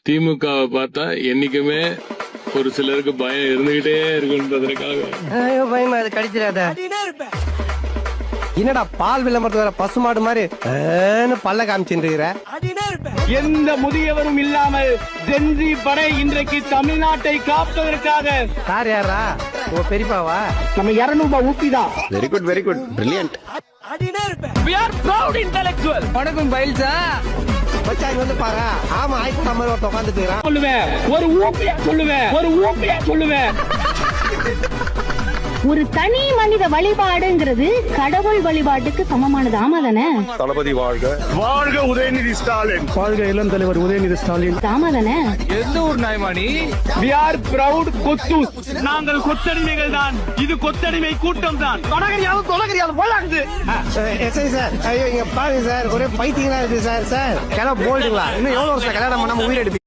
திமுகவை பார்த்தா என்னைக்குமே ஒரு சிலருக்கு பயம் இருந்துகிட்டே இருக்குன்றதுக்காக. பயமா அது கடிச்சிடாத. என்னடா பால் விளம்பரத்து வர பசுமாடு மாதிரி பல்ல காமிச்சுட்டு எந்த முதியவரும் இல்லாமல் ஜென்சி படை இன்றைக்கு தமிழ்நாட்டை காப்பதற்காக. சார் யாரா உங்க பெரியப்பாவா? நம்ம 200 ஊப்பிதான். Very good very good brilliant. We are proud intellectual. வணக்கம் பைல்ஸா பச்சாங்க வந்து பாரு. ஆமா ஆயிட்டு நம்ம ஒருத்த உட்காந்துட்டு சொல்லுவேன் ஒரு ஊப்பியா சொல்லுவேன். ஒரு தனி மனித வழிபாடுங்கிறது கடவுள் வழிபாட்டுக்கு சமமானது. ஆமா தானே? தளபதி வாழ்க, வாழ்க உதயநிதி ஸ்டாலின், வாழ்க இளம் தலைவர் உதயநிதி ஸ்டாலின். ஆமா தானே? எந்த ஊர் நாய்மானி? We are proud கொத்தூஸ். நாங்கள் கொத்தடிமைகள் தான். இது கொத்தடிமை கூட்டம் தான். தொலகரியாலும் போலாகுது. எஸ்ஐ சார், ஐயோ இங்க பாருங்க சார், ஒரே பைத்தியங்களா இருக்கு சார். சார் கிளம்ப போல்டுங்களா? இன்னும் எவ்வளவு வருஷம் கல்யாணம் பண்ணாம உயிர் எடுப்பீங்க?